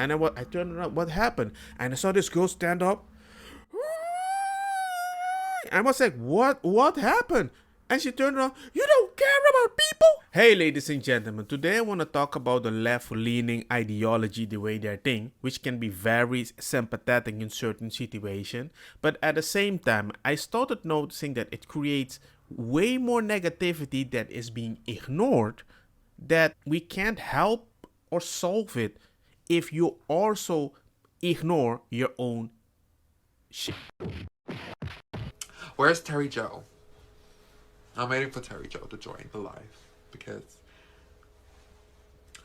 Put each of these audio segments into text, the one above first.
And I turned around, what happened? And I saw this girl stand up. I was like, what happened? And she turned around, you don't care about people? Hey ladies and gentlemen, today I want to talk about the left-leaning ideology, the way they think, which can be very sympathetic in certain situations. But at the same time, I started noticing that it creates way more negativity that is being ignored, that we can't help or solve it if you also ignore your own shit. Where's Terry Joe? I'm waiting for Terry Joe to join the live because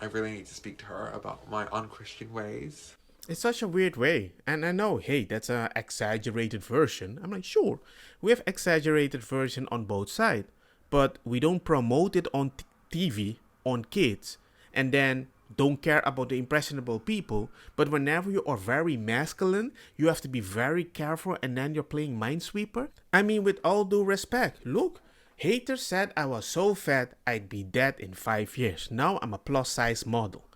I really need to speak to her about my unchristian ways. It's such a weird way. And I know, hey, that's an exaggerated version. I'm like, sure, we have exaggerated version on both sides, but we don't promote it on TV, on kids, and then don't care about the impressionable people. But whenever you are very masculine, you have to be very careful, and then you're playing Minesweeper. I mean, with all due respect, look, haters said I was so fat I'd be dead in 5 years. Now I'm a plus size model.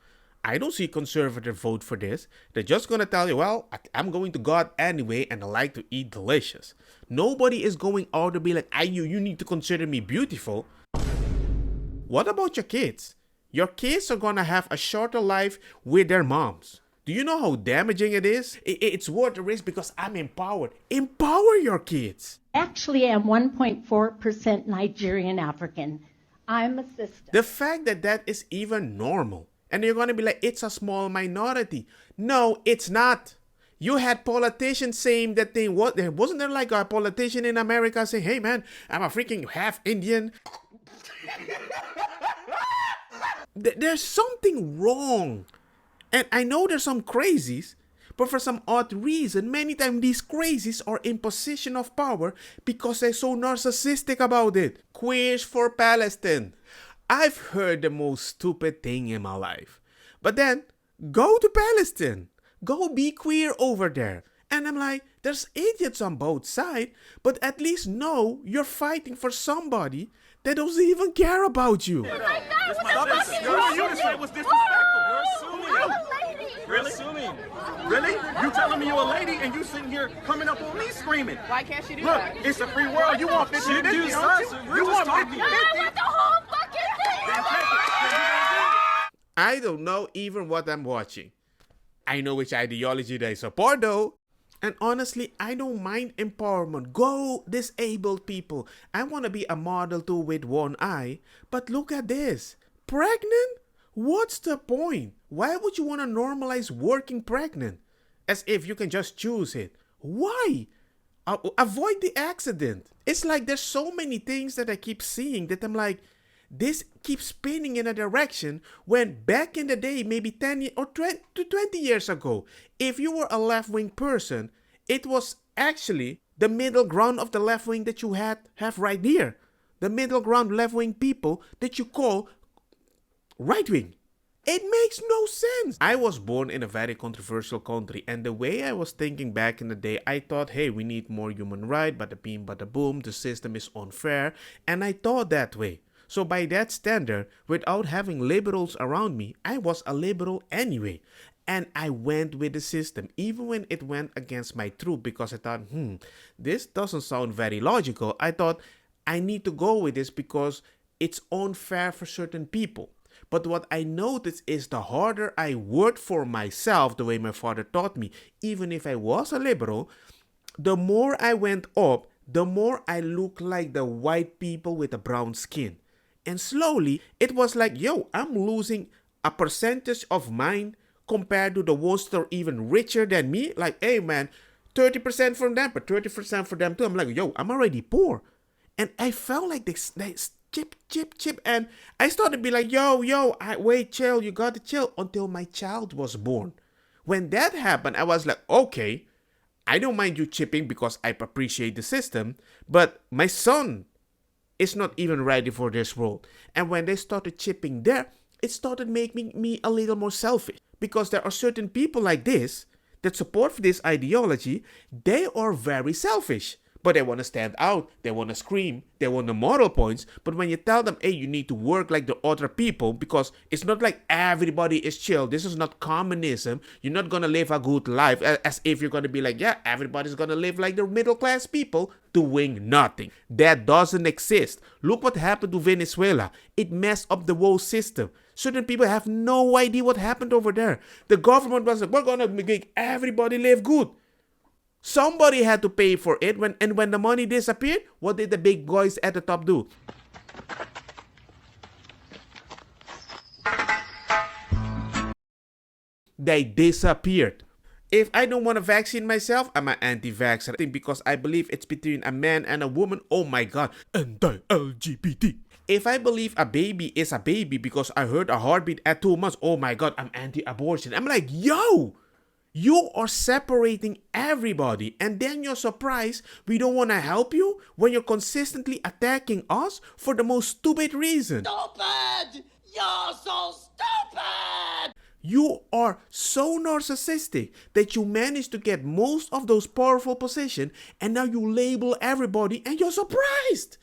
I don't see conservative vote for this. They're just gonna tell you, well, I'm going to God anyway and I like to eat delicious. Nobody is going out to be like, you need to consider me beautiful. What about your kids? Your kids are gonna have a shorter life with their moms. Do you know how damaging it is? It's worth the risk because I'm empowered. Empower your kids. Actually, I'm 1.4% Nigerian African. I'm a sister. The fact that that is even normal. And you're going to be like, it's a small minority. No, it's not. You had politicians saying that they what? Wasn't there like a politician in America saying, hey man, I'm a freaking half Indian. There's something wrong. And I know there's some crazies, but for some odd reason, many times these crazies are in position of power because they're so narcissistic about it. Queers for Palestine. I've heard the most stupid thing in my life. But then, go to Palestine. Go be queer over there. And I'm like, there's idiots on both sides, but at least know you're fighting for somebody that doesn't even care about you. Your unicycle was disrespectful. You're assuming. I'm a lady. You're assuming. Really? You telling me you're a lady and you sitting here coming up on me screaming? Why can't she do Look, that? it's a free world. You want 50 She don't do, you? son. We're You just want talking. 50 No, I want the whole fucking thing. I don't know even what I'm watching. I know which ideology they support though. And honestly, I don't mind empowerment. Go, disabled people. I want to be a model too with one eye. But look at this. Pregnant? What's the point? Why would you want to normalize working pregnant? As if you can just choose it. Why? Avoid the accident. It's like there's so many things that I keep seeing that I'm like, this keeps spinning in a direction when back in the day, maybe 10 or 20 years ago, if you were a left-wing person, it was actually the middle ground of the left wing that you have right here. The middle ground left-wing people that you call right-wing. It makes no sense. I was born in a very controversial country, and the way I was thinking back in the day, I thought, hey, we need more human rights, bada beam, bada boom, the system is unfair, and I thought that way. So by that standard, without having liberals around me, I was a liberal anyway. And I went with the system, even when it went against my truth, because I thought, this doesn't sound very logical. I thought, I need to go with this because it's unfair for certain people. But what I noticed is the harder I worked for myself, the way my father taught me, even if I was a liberal, the more I went up, the more I looked like the white people with the brown skin. And slowly, it was like, yo, I'm losing a percentage of mine compared to the ones that are even richer than me. Like, hey man, 30% from them, but 30% for them too. I'm like, yo, I'm already poor. And I felt like this chip. And I started to be like, wait, chill, you got to chill, until my child was born. When that happened, I was like, okay, I don't mind you chipping because I appreciate the system, but my son is not even ready for this world. And when they started chipping there, it started making me a little more selfish. Because there are certain people like this that support this ideology, they are very selfish. But they want to stand out, they want to scream, they want the moral points. But when you tell them, hey, you need to work like the other people, because it's not like everybody is chill. This is not communism. You're not going to live a good life as if you're going to be like, yeah, everybody's going to live like the middle class people doing nothing. That doesn't exist. Look what happened to Venezuela. It messed up the whole system. Certain people have no idea what happened over there. The government was like, we're going to make everybody live good. Somebody had to pay for it. When the money disappeared, what did the big boys at the top do? They disappeared. If I don't want to vaccine myself, I'm an anti-vaxxer because I believe it's between a man and a woman. Oh my God, anti-LGBT. If I believe a baby is a baby because I heard a heartbeat at 2 months, oh my God, I'm anti-abortion. I'm like, yo! You are separating everybody, and then you're surprised we don't want to help you when you're consistently attacking us for the most stupid reason. Stupid! You're so stupid! You are so narcissistic that you manage to get most of those powerful positions, and now you label everybody and you're surprised.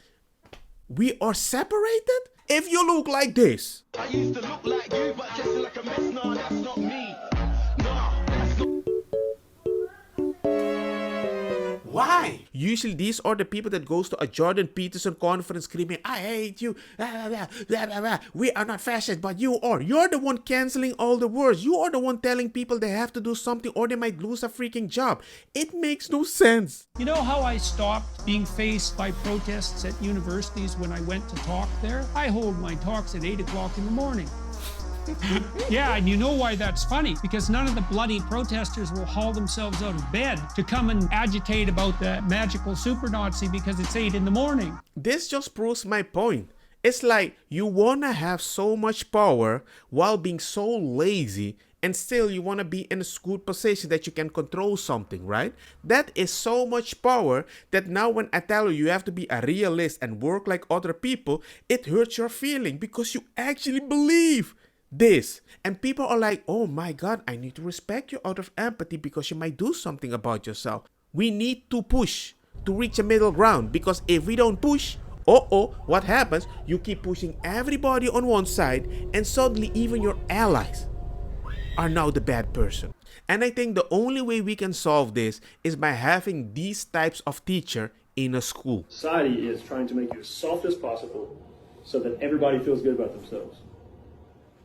We are separated? If you look like this. I used to look like you, but just like a mess. No, that's not me. Why? Usually these are the people that goes to a Jordan Peterson conference screaming, I hate you, blah, blah, blah, blah, blah. We are not fascist, but you are. You're the one canceling all the words. You are the one telling people they have to do something or they might lose a freaking job. It makes no sense. You know how I stopped being faced by protests at universities when I went to talk there? I hold my talks at 8 o'clock in the morning. Yeah, and you know why that's funny? Because none of the bloody protesters will haul themselves out of bed to come and agitate about the magical super Nazi because it's 8 in the morning. This just proves my point. It's like you want to have so much power while being so lazy, and still you want to be in a good position that you can control something, right? That is so much power that now when I tell you have to be a realist and work like other people, it hurts your feeling because you actually believe this. And people are like, oh my God, I need to respect you out of empathy because you might do something about yourself. We need to push to reach a middle ground, because if we don't push, what happens? You keep pushing everybody on one side, and suddenly even your allies are now the bad person. And I think the only way we can solve this is by having these types of teacher in a school. Society is trying to make you as soft as possible so that everybody feels good about themselves.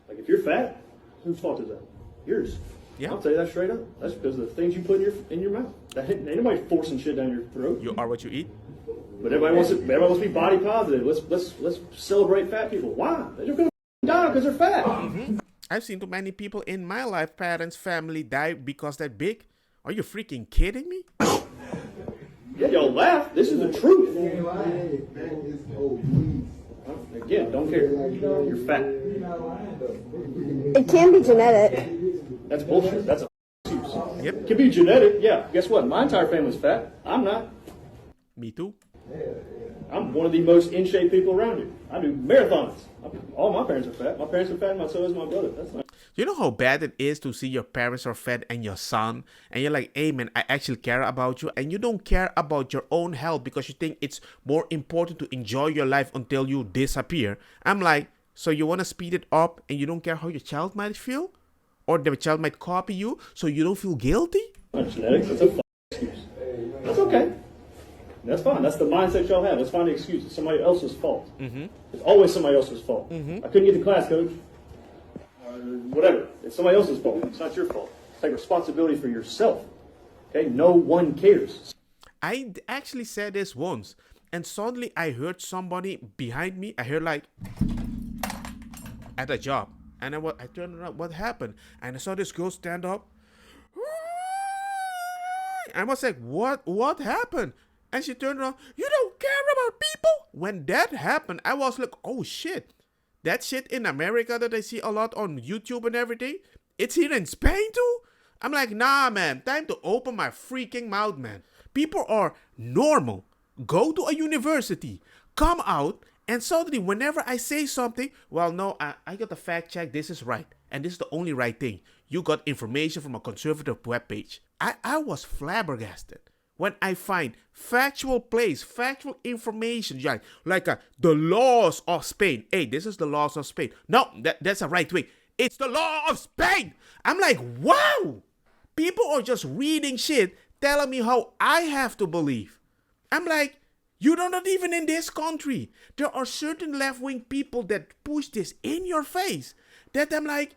Like if you're fat, whose fault is that? Yours. Yeah. I'll tell you that straight up. That's because of the things you put in your mouth. Ain't nobody forcing shit down your throat. You are what you eat. But everybody wants to be body positive. Let's celebrate fat people. Why? They're just gonna die because they're fat. Mm-hmm. I've seen too many people in my life, parents, family, die because they're big. Are you freaking kidding me? Yeah, y'all laugh. This is the truth. Again, don't care. You're fat. It can be genetic. That's bullshit. That's a excuse. Yep. It can be genetic. Yeah. Guess what? My entire family's fat. I'm not. Me too. I'm one of the most in shape people around here. I do marathons. All my parents are fat. My parents are fat, and so is my brother. That's not. You know how bad it is to see your parents are fat and your son, and you're like, hey man, I actually care about you, and you don't care about your own health because you think it's more important to enjoy your life until you disappear. I'm like, so you want to speed it up and you don't care how your child might feel? Or the child might copy you so you don't feel guilty? Not genetics. That's a excuse. That's okay. That's fine. That's the mindset y'all have. Let's find the excuse. It's somebody else's fault. Mm-hmm. It's always somebody else's fault. Mm-hmm. I couldn't get to class, coach. Whatever. It's somebody else's fault. It's not your fault. Take responsibility for yourself. Okay? No one cares. I actually said this once, and suddenly I heard somebody behind me. I heard like at a job, and I turned around. What happened? And I saw this girl stand up. I was like, what happened? And she turned around. You don't care about people? When that happened, I was like, oh shit. That shit in America that I see a lot on YouTube and everything, it's here in Spain too? I'm like, nah, man. Time to open my freaking mouth, man. People are normal. Go to a university. Come out. And suddenly, whenever I say something, well, no, I got the fact check. This is right. And this is the only right thing. You got information from a conservative webpage. I was flabbergasted. when I find factual place, factual information, like the laws of Spain. Hey, this is the laws of Spain. No, that's a right way. It's the law of Spain. I'm like, wow. People are just reading shit telling me how I have to believe. I'm like, you're not even in this country. There are certain left-wing people that push this in your face that I'm like,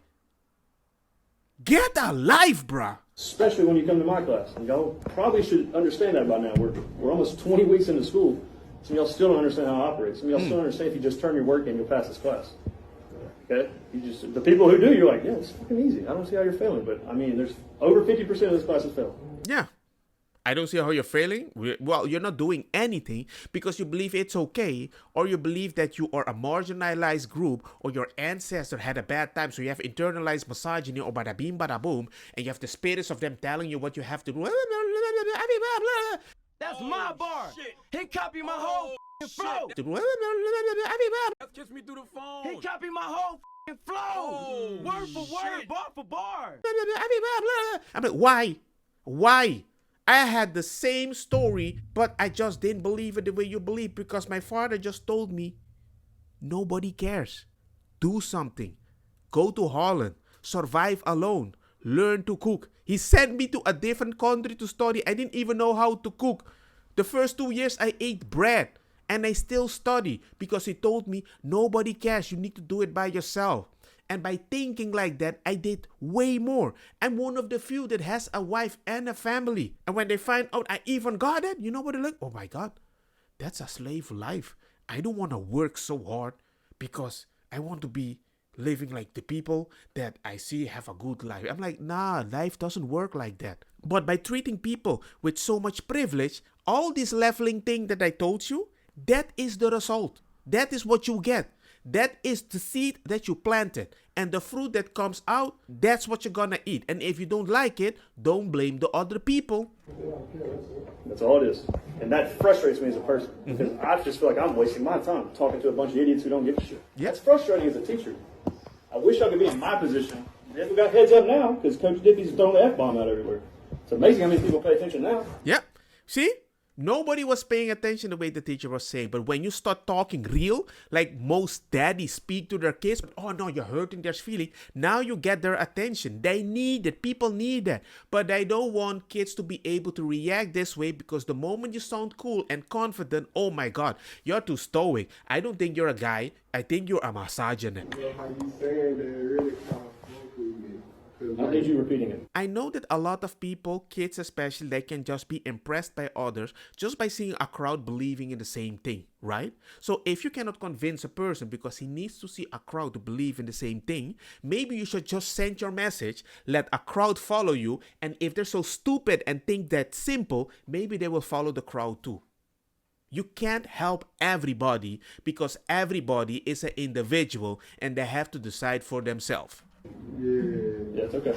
get a life, bruh. Especially when you come to my class. And y'all probably should understand that by now. We're almost 20 weeks into school. Some of y'all still don't understand how it operates. Some of y'all still don't understand if you just turn your work in, you'll pass this class. Okay? The people who do, you're like, yeah, it's fucking easy. I don't see how you're failing. But, I mean, there's over 50% of this class is failing. Yeah. I don't see how you're failing. Well, you're not doing anything because you believe it's okay, or you believe that you are a marginalized group, or your ancestor had a bad time, so you have internalized misogyny, or bada bing, bada boom, and you have the spirits of them telling you what you have to do. That's my bar. He copied my whole flow. Kiss me through the phone. He copied my whole flow. Word for word, bar for bar. I'm like, why? Why? I had the same story, but I just didn't believe it the way you believe because my father just told me, nobody cares. Do something. Go to Holland. Survive alone. Learn to cook. He sent me to a different country to study. I didn't even know how to cook. The first 2 years I ate bread and I still study because he told me, nobody cares. You need to do it by yourself. And by thinking like that, I did way more. I'm one of the few that has a wife and a family. And when they find out I even got it, you know what they're like? Oh my God, that's a slave life. I don't want to work so hard because I want to be living like the people that I see have a good life. I'm like, nah, life doesn't work like that. But by treating people with so much privilege, all this leveling thing that I told you, that is the result. That is what you get. That is the seed that you planted. And the fruit that comes out, that's what you're gonna eat. And if you don't like it, don't blame the other people. That's all it is. And that frustrates me as a person. Because I just feel like I'm wasting my time talking to a bunch of idiots who don't give a shit. Yeah. That's frustrating as a teacher. I wish I could be in my position. We got heads up now because Coach Dippy's throwing the F-bomb out everywhere. It's amazing how many people pay attention now. Yeah. See? Nobody was paying attention the way the teacher was saying. But when you start talking real, like most daddies speak to their kids, oh no, you're hurting their feeling. Now you get their attention. They need it. People need that. But they don't want kids to be able to react this way because the moment you sound cool and confident, oh my God, you're too stoic. I don't think you're a guy. I think you're a misogynist. How you saying that really kind of I need you repeating it. I know that a lot of people, kids especially, they can just be impressed by others just by seeing a crowd believing in the same thing, right? So if you cannot convince a person because he needs to see a crowd to believe in the same thing, maybe you should just send your message, let a crowd follow you, and if they're so stupid and think that's simple, maybe they will follow the crowd too. You can't help everybody because everybody is an individual and they have to decide for themselves. Yeah, it's okay.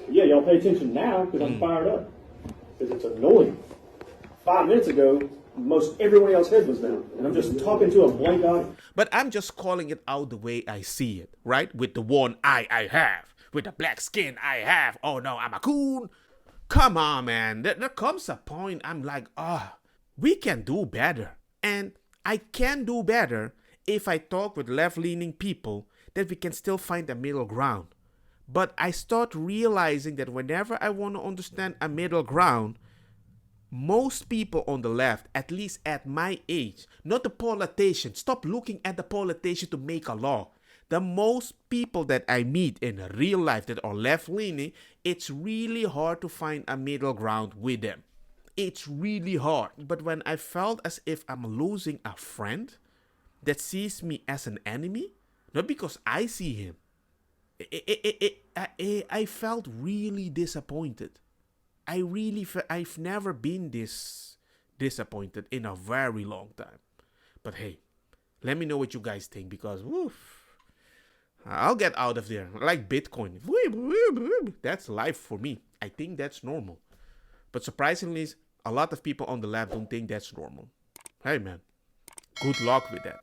Yeah, y'all pay attention now because I'm fired up. Because it's annoying. 5 minutes ago, most everyone else's head was down. And I'm just talking to a blank audience. But I'm just calling it out the way I see it, right? With the one eye I have. With the black skin I have. Oh no, I'm a coon. Come on, man. There comes a point I'm like, we can do better. And I can do better if I talk with left-leaning people that we can still find a middle ground. But I start realizing that whenever I want to understand a middle ground, most people on the left, at least at my age, not the politician, stop looking at the politician to make a law. The most people that I meet in real life that are left-leaning, it's really hard to find a middle ground with them. It's really hard. But when I felt as if I'm losing a friend that sees me as an enemy, not because I see him. I felt really disappointed. I've never been this disappointed in a very long time. But hey, let me know what you guys think because I'll get out of there. Like Bitcoin. That's life for me. I think that's normal. But surprisingly, a lot of people on the left don't think that's normal. Hey man, good luck with that.